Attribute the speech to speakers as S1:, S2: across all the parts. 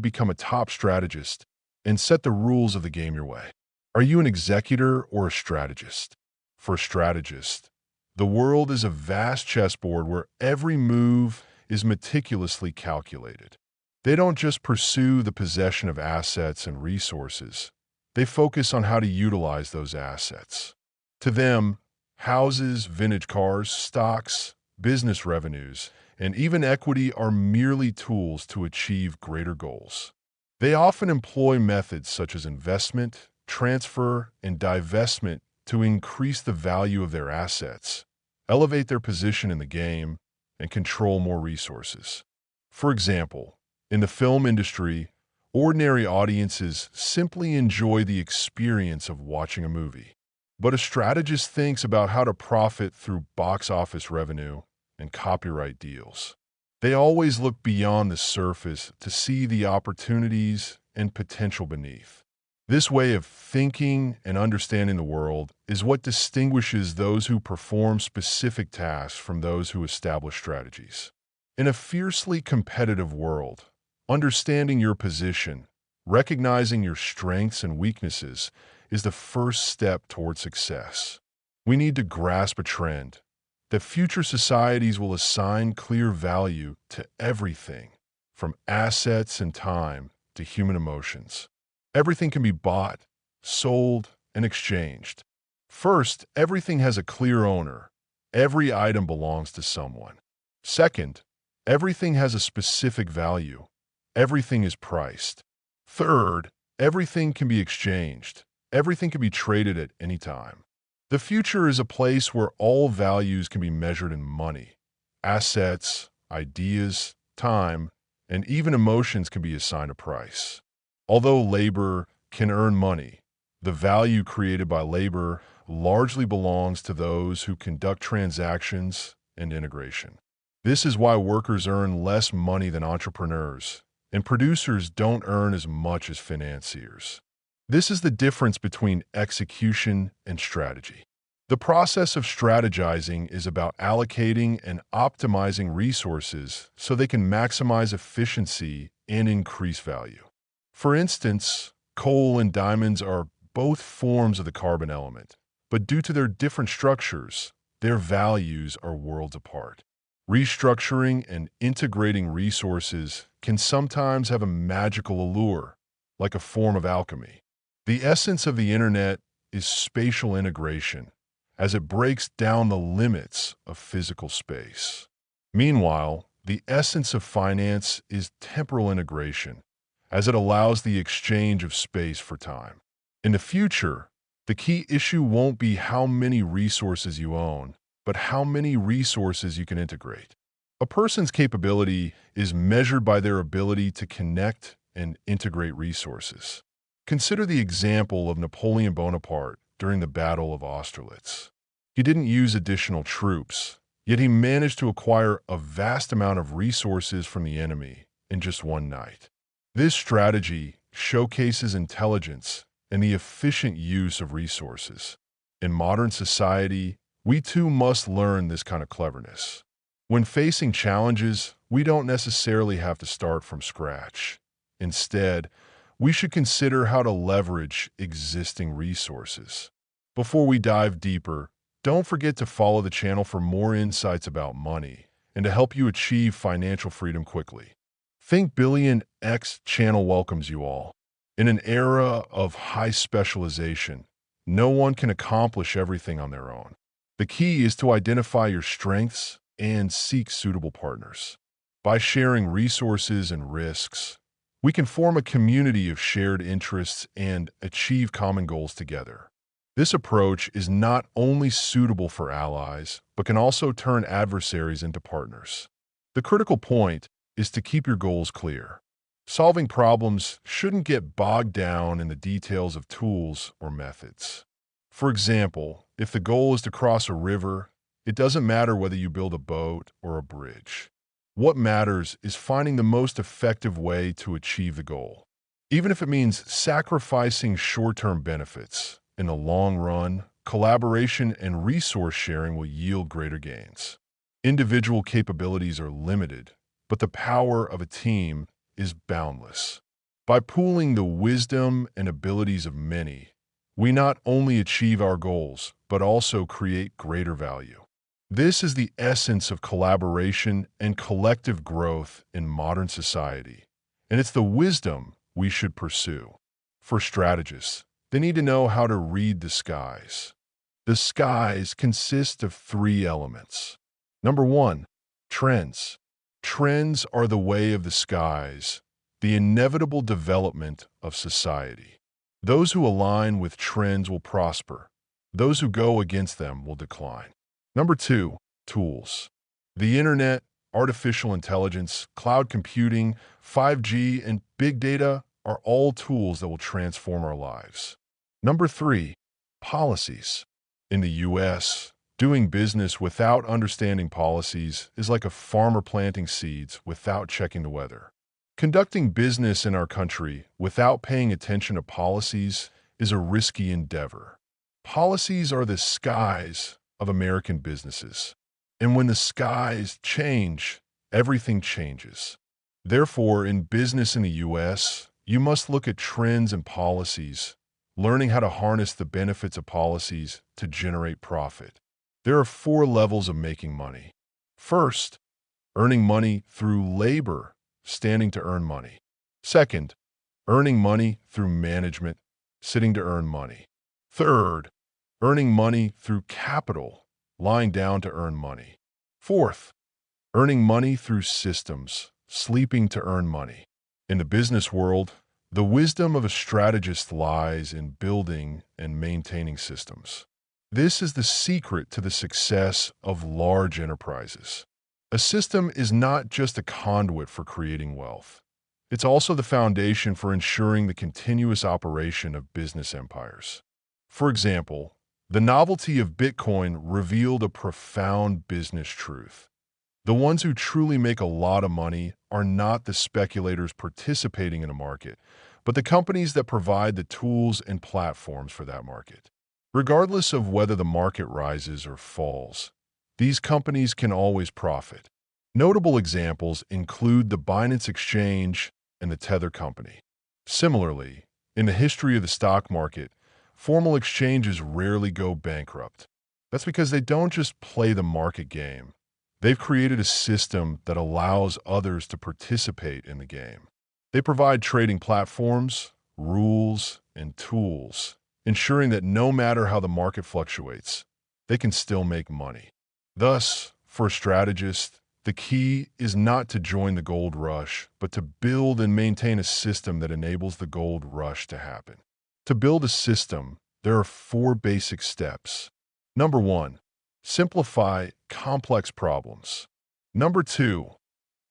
S1: become a top strategist and set the rules of the game your way? Are you an executor or a strategist? For a strategist, the world is a vast chessboard where every move is meticulously calculated. They don't just pursue the possession of assets and resources. They focus on how to utilize those assets. To them, houses, vintage cars, stocks, business revenues, and even equity are merely tools to achieve greater goals. They often employ methods such as investment, transfer, and divestment to increase the value of their assets, elevate their position in the game, and control more resources. For example, in the film industry, ordinary audiences simply enjoy the experience of watching a movie. But a strategist thinks about how to profit through box office revenue and copyright deals. They always look beyond the surface to see the opportunities and potential beneath. This way of thinking and understanding the world is what distinguishes those who perform specific tasks from those who establish strategies. In a fiercely competitive world, understanding your position, recognizing your strengths and weaknesses is the first step toward success. We need to grasp a trend that future societies will assign clear value to everything, from assets and time to human emotions. Everything can be bought, sold, and exchanged. First, everything has a clear owner. Every item belongs to someone. Second, everything has a specific value. Everything is priced. Third, everything can be exchanged. Everything can be traded at any time. The future is a place where all values can be measured in money. Assets, ideas, time, and even emotions can be assigned a price. Although labor can earn money, the value created by labor largely belongs to those who conduct transactions and integration. This is why workers earn less money than entrepreneurs, and producers don't earn as much as financiers. This is the difference between execution and strategy. The process of strategizing is about allocating and optimizing resources so they can maximize efficiency and increase value. For instance, coal and diamonds are both forms of the carbon element, but due to their different structures, their values are worlds apart. Restructuring and integrating resources can sometimes have a magical allure, like a form of alchemy. The essence of the internet is spatial integration, as it breaks down the limits of physical space. Meanwhile, the essence of finance is temporal integration, as it allows the exchange of space for time. In the future, the key issue won't be how many resources you own, but how many resources you can integrate. A person's capability is measured by their ability to connect and integrate resources. Consider the example of Napoleon Bonaparte during the Battle of Austerlitz. He didn't use additional troops, yet he managed to acquire a vast amount of resources from the enemy in just one night. This strategy showcases intelligence and the efficient use of resources. In modern society, we too must learn this kind of cleverness. When facing challenges, we don't necessarily have to start from scratch. Instead, we should consider how to leverage existing resources. Before we dive deeper, don't forget to follow the channel for more insights about money and to help you achieve financial freedom quickly. Think Billion X channel welcomes you all. In an era of high specialization, no one can accomplish everything on their own. The key is to identify your strengths and seek suitable partners. By sharing resources and risks, we can form a community of shared interests and achieve common goals together. This approach is not only suitable for allies, but can also turn adversaries into partners. The critical point is to keep your goals clear. Solving problems shouldn't get bogged down in the details of tools or methods. For example, if the goal is to cross a river, it doesn't matter whether you build a boat or a bridge. What matters is finding the most effective way to achieve the goal. Even if it means sacrificing short-term benefits, in the long run, collaboration and resource sharing will yield greater gains. Individual capabilities are limited, but the power of a team is boundless. By pooling the wisdom and abilities of many, we not only achieve our goals, but also create greater value. This is the essence of collaboration and collective growth in modern society, and it's the wisdom we should pursue. For strategists, they need to know how to read the skies. The skies consist of three elements. Number one, trends. Trends are the way of the skies, the inevitable development of society. Those who align with trends will prosper. Those who go against them will decline. Number two, tools. The internet, artificial intelligence, cloud computing, 5G, and big data are all tools that will transform our lives. Number three, policies. In the US, doing business without understanding policies is like a farmer planting seeds without checking the weather. Conducting business in our country without paying attention to policies is a risky endeavor. Policies are the skies of American businesses. And when the skies change, everything changes. Therefore, in business in the US, you must look at trends and policies, learning how to harness the benefits of policies to generate profit. There are 4 levels of making money. First, earning money through labor, standing to earn money. Second, earning money through management, sitting to earn money. Third, earning money through capital, lying down to earn money. Fourth, earning money through systems, sleeping to earn money. In the business world, the wisdom of a strategist lies in building and maintaining systems. This is the secret to the success of large enterprises. A system is not just a conduit for creating wealth. It's also the foundation for ensuring the continuous operation of business empires. For example, the novelty of Bitcoin revealed a profound business truth. The ones who truly make a lot of money are not the speculators participating in a market, but the companies that provide the tools and platforms for that market. Regardless of whether the market rises or falls, these companies can always profit. Notable examples include the Binance Exchange and the Tether Company. Similarly, in the history of the stock market, formal exchanges rarely go bankrupt. That's because they don't just play the market game. They've created a system that allows others to participate in the game. They provide trading platforms, rules, and tools, ensuring that no matter how the market fluctuates, they can still make money. Thus, for a strategist, the key is not to join the gold rush, but to build and maintain a system that enables the gold rush to happen. To build a system, there are 4 basic steps. Number 1, simplify complex problems. Number 2,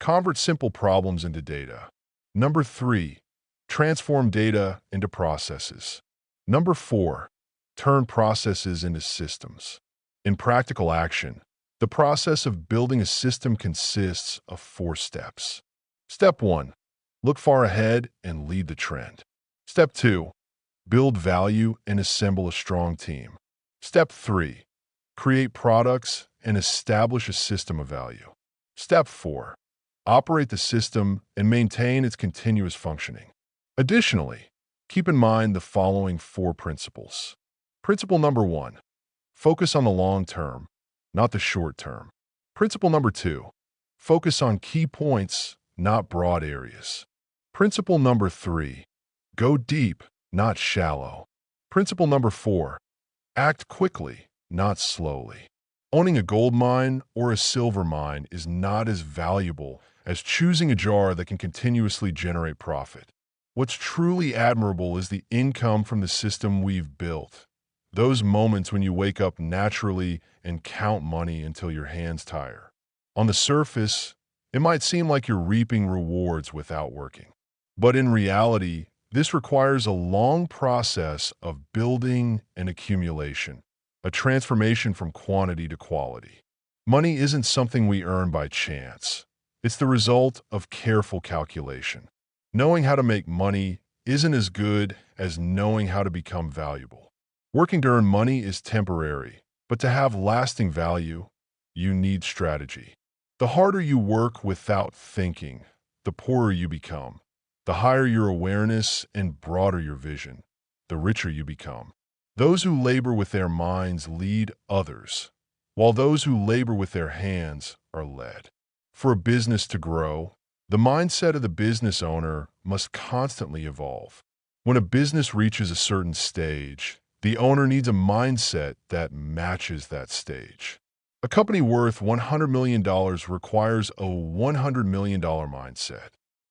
S1: convert simple problems into data. Number 3, transform data into processes. Number 4, turn processes into systems. In practical action, the process of building a system consists of 4 steps. Step 1, look far ahead and lead the trend. Step 2, build value and assemble a strong team. Step 3, create products and establish a system of value. Step 4, operate the system and maintain its continuous functioning. Additionally, keep in mind the following 4 principles. Principle number 1, focus on the long term, not the short term. Principle number 2, focus on key points, not broad areas. Principle number 3, go deep, not shallow. Principle number 4, act quickly, not slowly. Owning a gold mine or a silver mine is not as valuable as choosing a jar that can continuously generate profit. What's truly admirable is the income from the system we've built. Those moments when you wake up naturally and count money until your hands tire. On the surface, it might seem like you're reaping rewards without working. But in reality, this requires a long process of building and accumulation, a transformation from quantity to quality. Money isn't something we earn by chance. It's the result of careful calculation. Knowing how to make money isn't as good as knowing how to become valuable. Working to earn money is temporary, but to have lasting value, you need strategy. The harder you work without thinking, the poorer you become. The higher your awareness and broader your vision, the richer you become. Those who labor with their minds lead others, while those who labor with their hands are led. For a business to grow, the mindset of the business owner must constantly evolve. When a business reaches a certain stage, the owner needs a mindset that matches that stage. A company worth $100 million requires a $100 million mindset.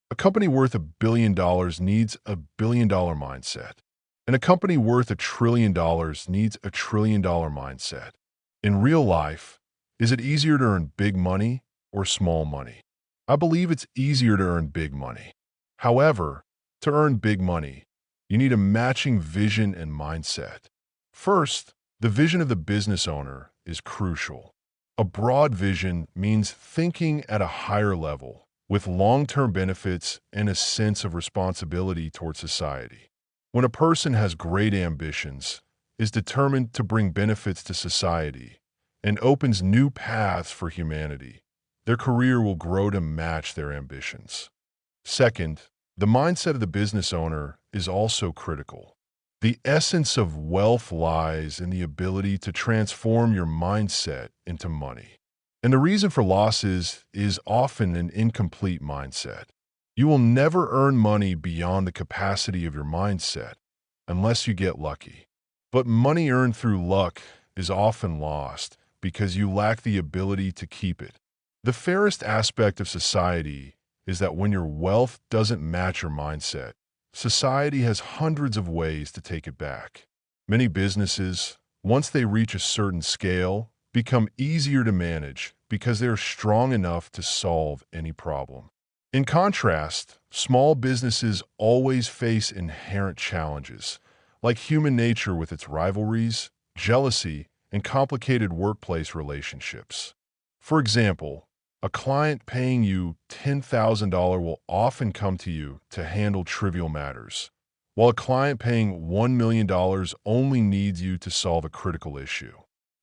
S1: A company worth $1 billion needs a $1 billion mindset. And a company worth $1 trillion needs a $1 trillion mindset. In real life, is it easier to earn big money or small money? I believe it's easier to earn big money. However, to earn big money, you need a matching vision and mindset. First, the vision of the business owner is crucial. A broad vision means thinking at a higher level, with long-term benefits and a sense of responsibility toward society. When a person has great ambitions, is determined to bring benefits to society, and opens new paths for humanity, their career will grow to match their ambitions. Second, the mindset of the business owner is also critical. The essence of wealth lies in the ability to transform your mindset into money. And the reason for losses is often an incomplete mindset. You will never earn money beyond the capacity of your mindset unless you get lucky. But money earned through luck is often lost because you lack the ability to keep it. The fairest aspect of society is that when your wealth doesn't match your mindset, society has hundreds of ways to take it back. Many businesses, once they reach a certain scale, become easier to manage because they are strong enough to solve any problem. In contrast, small businesses always face inherent challenges, like human nature with its rivalries, jealousy, and complicated workplace relationships. For example, a client paying you $10,000 will often come to you to handle trivial matters, while a client paying $1 million only needs you to solve a critical issue.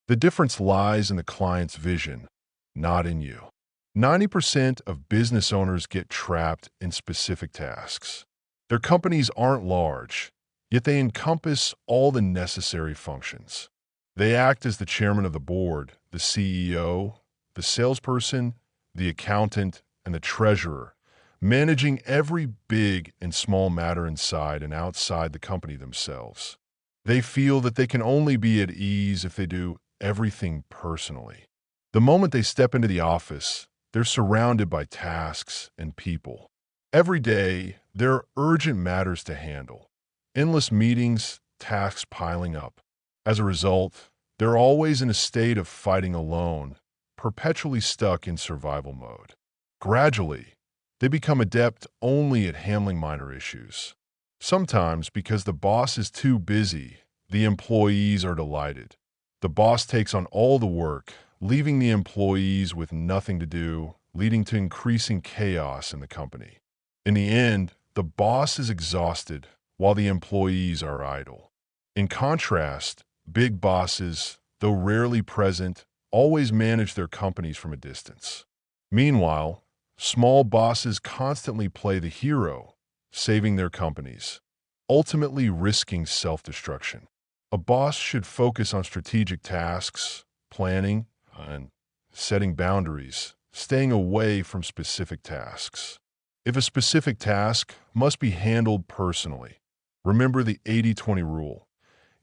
S1: The difference lies in the client's vision, not in you. 90% of business owners get trapped in specific tasks. Their companies aren't large, yet they encompass all the necessary functions. They act as the chairman of the board, the CEO, the salesperson, the accountant, and the treasurer, managing every big and small matter inside and outside the company themselves. They feel that they can only be at ease if they do everything personally. The moment they step into the office, they're surrounded by tasks and people. Every day, there are urgent matters to handle. Endless meetings, tasks piling up. As a result, they're always in a state of fighting alone, perpetually stuck in survival mode. Gradually, they become adept only at handling minor issues. Sometimes, because the boss is too busy, the employees are delighted. The boss takes on all the work, leaving the employees with nothing to do, leading to increasing chaos in the company. In the end, the boss is exhausted while the employees are idle. In contrast, big bosses, though rarely present, always manage their companies from a distance. Meanwhile, small bosses constantly play the hero, saving their companies, ultimately risking self-destruction. A boss should focus on strategic tasks, planning, and setting boundaries, staying away from specific tasks. If a specific task must be handled personally, remember the 80-20 rule.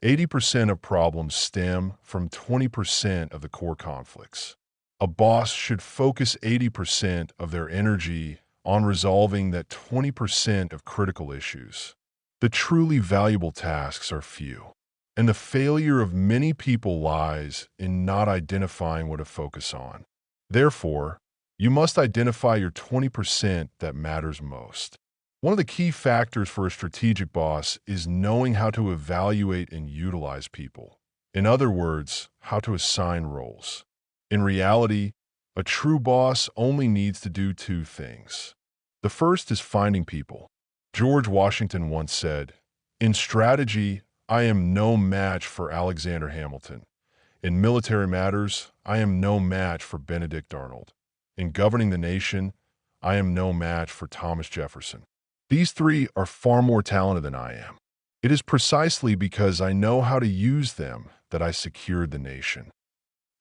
S1: 80% of problems stem from 20% of the core conflicts. A boss should focus 80% of their energy on resolving that 20% of critical issues. The truly valuable tasks are few, and the failure of many people lies in not identifying what to focus on. Therefore, you must identify your 20% that matters most. One of the key factors for a strategic boss is knowing how to evaluate and utilize people. In other words, how to assign roles. In reality, a true boss only needs to do two things. The first is finding people. George Washington once said, "In strategy, I am no match for Alexander Hamilton. In military matters, I am no match for Benedict Arnold. In governing the nation, I am no match for Thomas Jefferson. These three are far more talented than I am. It is precisely because I know how to use them that I secured the nation.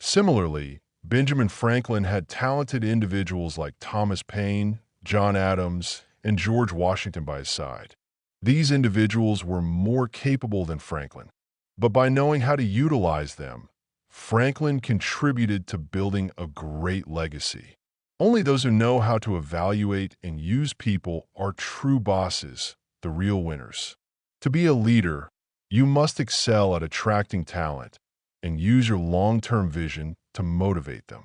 S1: Similarly, Benjamin Franklin had talented individuals like Thomas Paine, John Adams, and George Washington by his side. These individuals were more capable than Franklin, but by knowing how to utilize them, Franklin contributed to building a great legacy. Only those who know how to evaluate and use people are true bosses, the real winners. To be a leader, you must excel at attracting talent and use your long-term vision to motivate them.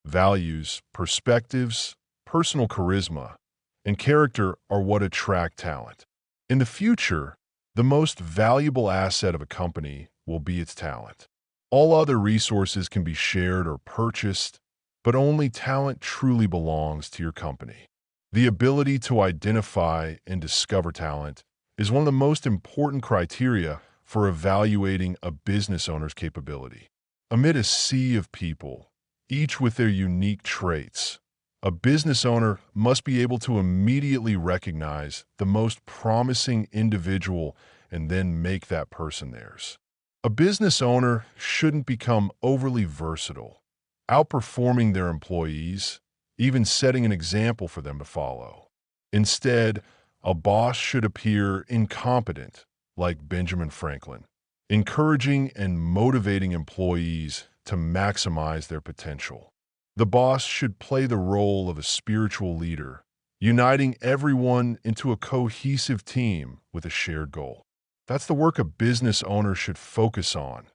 S1: Values, perspectives, personal charisma, and character are what attract talent. In the future, the most valuable asset of a company will be its talent. All other resources can be shared or purchased, but only talent truly belongs to your company. The ability to identify and discover talent is one of the most important criteria for evaluating a business owner's capability. Amid a sea of people, each with their unique traits, a business owner must be able to immediately recognize the most promising individual and then make that person theirs. A business owner shouldn't become overly versatile, outperforming their employees, even setting an example for them to follow. Instead, a boss should appear incompetent, like Benjamin Franklin, encouraging and motivating employees to maximize their potential. The boss should play the role of a spiritual leader, uniting everyone into a cohesive team with a shared goal. That's the work a business owner should focus on,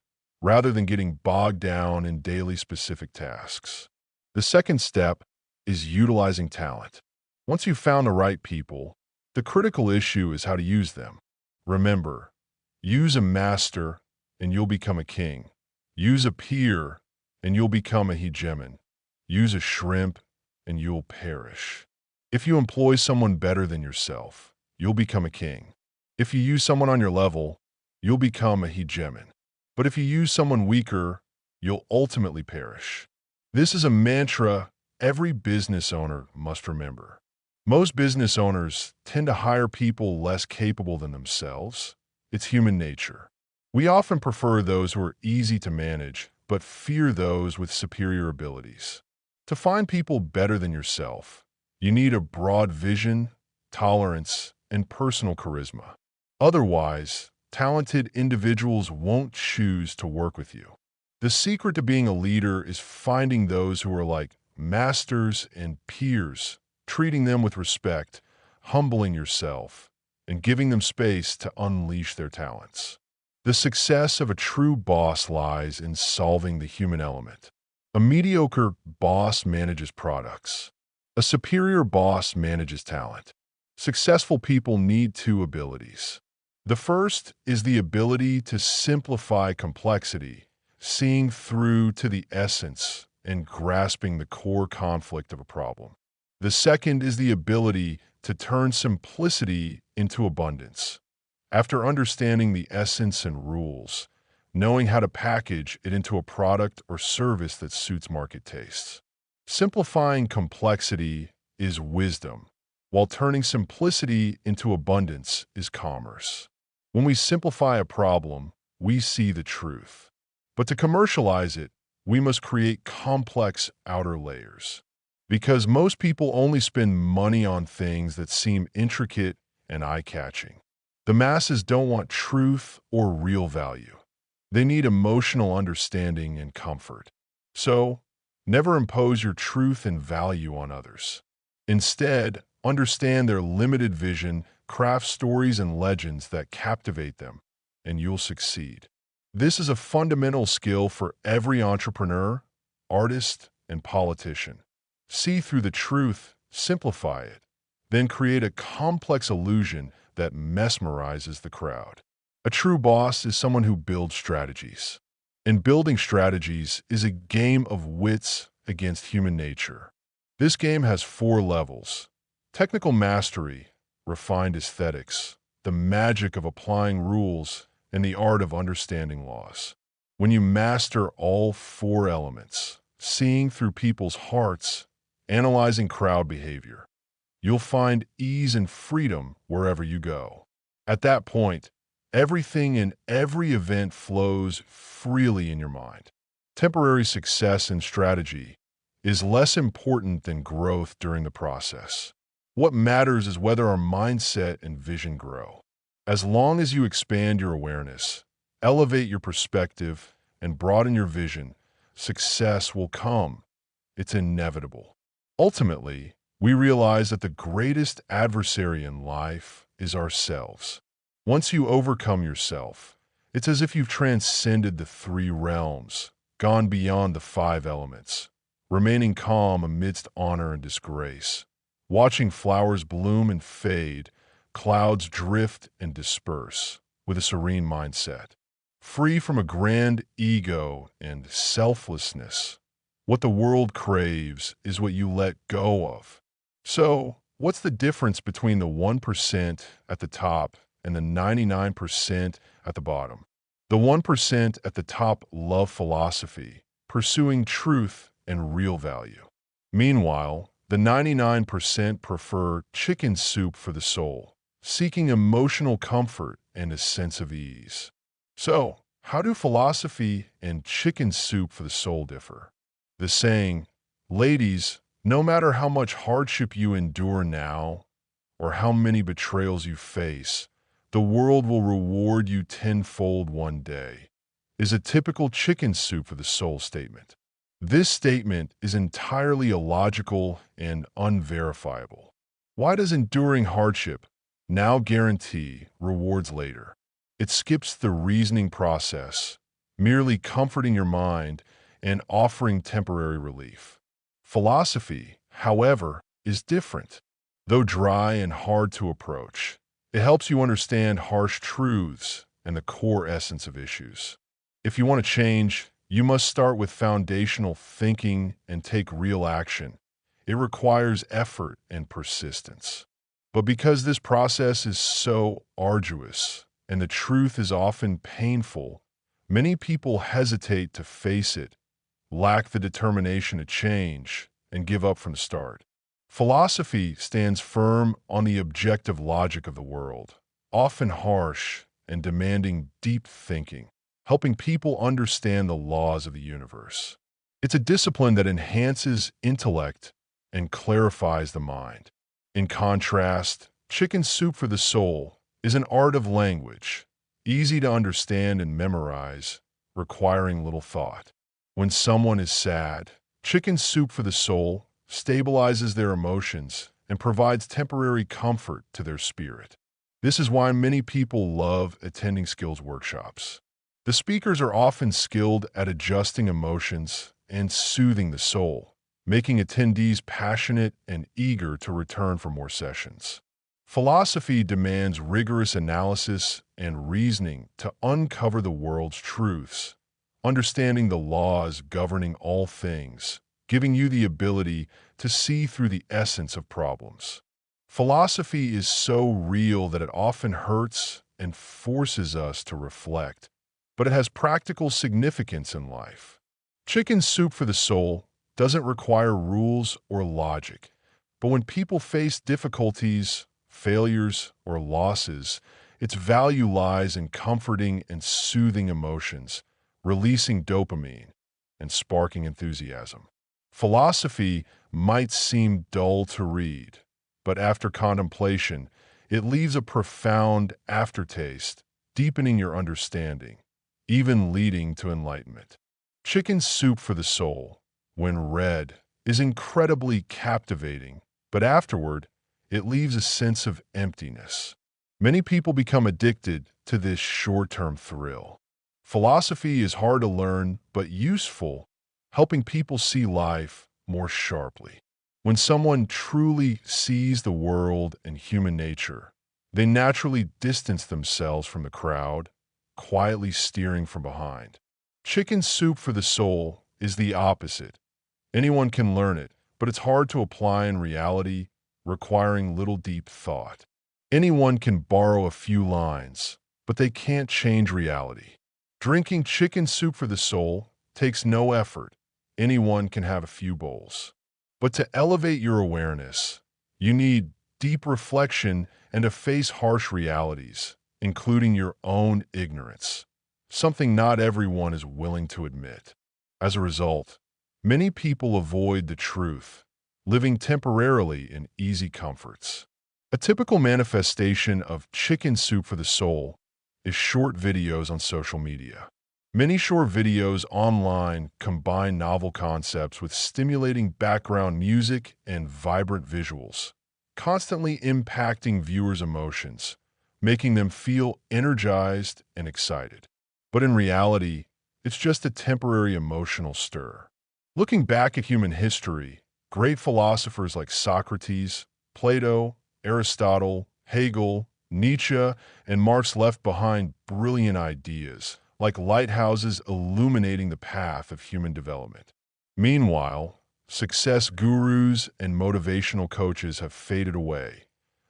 S1: rather than getting bogged down in daily specific tasks. The second step is utilizing talent. Once you've found the right people, the critical issue is how to use them. Remember, use a master and you'll become a king. Use a peer and you'll become a hegemon. Use a shrimp and you'll perish. If you employ someone better than yourself, you'll become a king. If you use someone on your level, you'll become a hegemon. But if you use someone weaker, you'll ultimately perish. This is a mantra every business owner must remember. Most business owners tend to hire people less capable than themselves. It's human nature. We often prefer those who are easy to manage, but fear those with superior abilities. To find people better than yourself, you need a broad vision, tolerance, and personal charisma. Otherwise, talented individuals won't choose to work with you. The secret to being a leader is finding those who are like masters and peers, treating them with respect, humbling yourself, and giving them space to unleash their talents. The success of a true boss lies in solving the human element. A mediocre boss manages products. A superior boss manages talent. Successful people need two abilities. The first is the ability to simplify complexity, seeing through to the essence and grasping the core conflict of a problem. The second is the ability to turn simplicity into abundance. After understanding the essence and rules, knowing how to package it into a product or service that suits market tastes. Simplifying complexity is wisdom, while turning simplicity into abundance is commerce. When we simplify a problem, we see the truth. But to commercialize it, we must create complex outer layers. Because most people only spend money on things that seem intricate and eye-catching. The masses don't want truth or real value. They need emotional understanding and comfort. So, never impose your truth and value on others. Instead, understand their limited vision, craft stories and legends that captivate them, and you'll succeed. This is a fundamental skill for every entrepreneur, artist, and politician. See through the truth, simplify it, then create a complex illusion that mesmerizes the crowd. A true boss is someone who builds strategies. And building strategies is a game of wits against human nature. This game has 4 levels: technical mastery, refined aesthetics, the magic of applying rules, and the art of understanding laws. When you master all 4 elements, seeing through people's hearts, analyzing crowd behavior, You'll find ease and freedom wherever you go. At that point, everything in every event flows freely in your mind. Temporary success and strategy is less important than growth during the process. What matters is whether our mindset and vision grow. As long as you expand your awareness, elevate your perspective, and broaden your vision, success will come. It's inevitable. Ultimately, we realize that the greatest adversary in life is ourselves. Once you overcome yourself, it's as if you've transcended the three realms, gone beyond the five elements, remaining calm amidst honor and disgrace, watching flowers bloom and fade, clouds drift and disperse, with a serene mindset, free from a grand ego and selflessness. What the world craves is what you let go of. So, what's the difference between the 1% at the top and the 99% at the bottom? The 1% at the top love philosophy, pursuing truth and real value. Meanwhile, the 99% prefer chicken soup for the soul, seeking emotional comfort and a sense of ease. So, how do philosophy and chicken soup for the soul differ? The saying, "Ladies, no matter how much hardship you endure now, or how many betrayals you face, the world will reward you tenfold one day," is a typical chicken soup for the soul statement. This statement is entirely illogical and unverifiable. Why does enduring hardship now guarantee rewards later? It skips the reasoning process, merely comforting your mind and offering temporary relief. Philosophy, however, is different. Though dry and hard to approach, it helps you understand harsh truths and the core essence of issues. If you want to change, you must start with foundational thinking and take real action. It requires effort and persistence. But because this process is so arduous and the truth is often painful, many people hesitate to face it, lack the determination to change, and give up from the start. Philosophy stands firm on the objective logic of the world, often harsh and demanding deep thinking, helping people understand the laws of the universe. It's a discipline that enhances intellect and clarifies the mind. In contrast, chicken soup for the soul is an art of language, easy to understand and memorize, requiring little thought. When someone is sad, chicken soup for the soul stabilizes their emotions and provides temporary comfort to their spirit. This is why many people love attending skills workshops. The speakers are often skilled at adjusting emotions and soothing the soul, making attendees passionate and eager to return for more sessions. Philosophy demands rigorous analysis and reasoning to uncover the world's truths, understanding the laws governing all things, giving you the ability to see through the essence of problems. Philosophy is so real that it often hurts and forces us to reflect, but it has practical significance in life. Chicken soup for the soul doesn't require rules or logic, but when people face difficulties, failures, or losses, its value lies in comforting and soothing emotions, releasing dopamine, and sparking enthusiasm. Philosophy might seem dull to read, but after contemplation, it leaves a profound aftertaste, deepening your understanding, even leading to enlightenment. Chicken soup for the soul, when read, is incredibly captivating, but afterward, it leaves a sense of emptiness. Many people become addicted to this short-term thrill. Philosophy is hard to learn, but useful, helping people see life more sharply. When someone truly sees the world and human nature, they naturally distance themselves from the crowd, quietly steering from behind. Chicken soup for the soul is the opposite. Anyone can learn it, but it's hard to apply in reality, requiring little deep thought. Anyone can borrow a few lines, but they can't change reality. Drinking chicken soup for the soul takes no effort. Anyone can have a few bowls. But to elevate your awareness, You need deep reflection and to face harsh realities, including your own ignorance, something not everyone is willing to admit. As a result, many people avoid the truth, living temporarily in easy comforts. A typical manifestation of chicken soup for the soul is short videos on social media. Many short videos online combine novel concepts with stimulating background music and vibrant visuals, constantly impacting viewers' emotions, making them feel energized and excited. But in reality, it's just a temporary emotional stir. Looking back at human history, great philosophers like Socrates, Plato, Aristotle, Hegel, Nietzsche, and Marx left behind brilliant ideas, like lighthouses illuminating the path of human development. Meanwhile, success gurus and motivational coaches have faded away.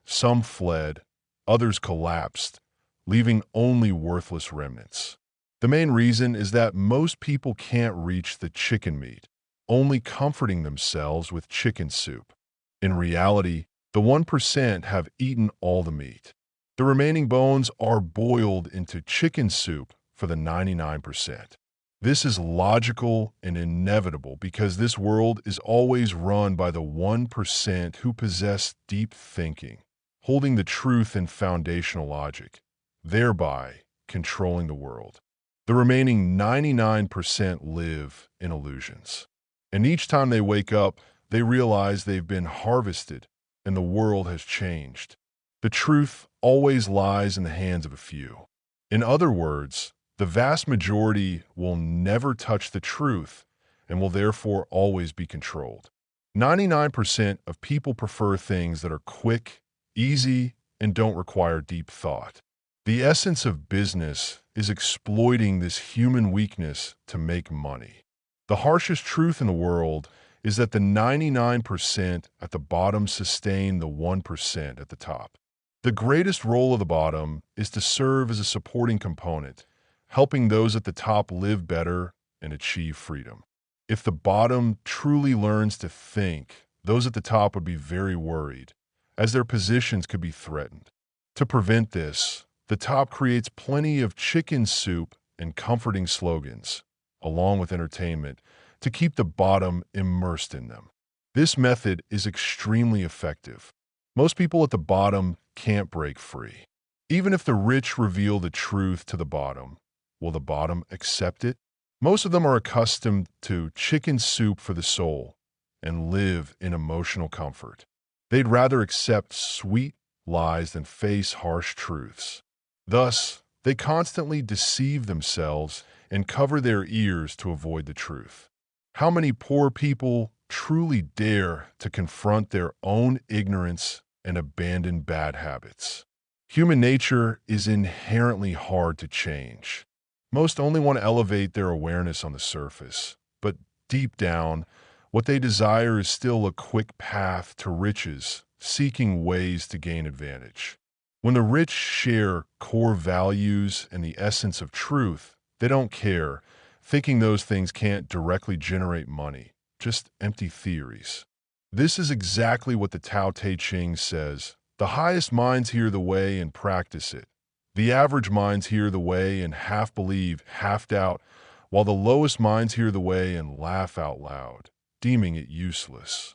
S1: Some fled, others collapsed, leaving only worthless remnants. The main reason is that most people can't reach the chicken meat, only comforting themselves with chicken soup. In reality, the 1% have eaten all the meat. The remaining bones are boiled into chicken soup for the 99%. This is logical and inevitable because this world is always run by the 1% who possess deep thinking, holding the truth in foundational logic, thereby controlling the world. The remaining 99% live in illusions. And each time they wake up, they realize they've been harvested and the world has changed. The truth always lies in the hands of a few. In other words, the vast majority will never touch the truth and will therefore always be controlled. 99% of people prefer things that are quick, easy, and don't require deep thought. The essence of business is exploiting this human weakness to make money. The harshest truth in the world is that the 99% at the bottom sustain the 1% at the top. The greatest role of the bottom is to serve as a supporting component, helping those at the top live better and achieve freedom. If the bottom truly learns to think, those at the top would be very worried, as their positions could be threatened. To prevent this, the top creates plenty of chicken soup and comforting slogans, along with entertainment, to keep the bottom immersed in them. This method is extremely effective. Most people at the bottom can't break free. Even if the rich reveal the truth to the bottom, will the bottom accept it? Most of them are accustomed to chicken soup for the soul and live in emotional comfort. They'd rather accept sweet lies than face harsh truths. Thus, they constantly deceive themselves and cover their ears to avoid the truth. How many poor people truly dare to confront their own ignorance and abandon bad habits? Human nature is inherently hard to change. Most only want to elevate their awareness on the surface, but deep down, what they desire is still a quick path to riches, seeking ways to gain advantage. When the rich share core values and the essence of truth, they don't care, thinking those things can't directly generate money, just empty theories. This is exactly what the Tao Te Ching says. The highest minds hear the way and practice it. The average minds hear the way and half believe, half doubt, while the lowest minds hear the way and laugh out loud, deeming it useless.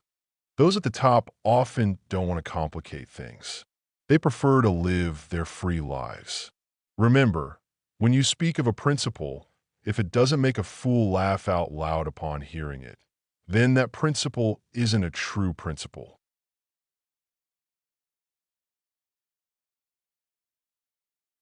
S1: Those at the top often don't want to complicate things. They prefer to live their free lives. Remember, when you speak of a principle, if it doesn't make a fool laugh out loud upon hearing it, then that principle isn't a true principle.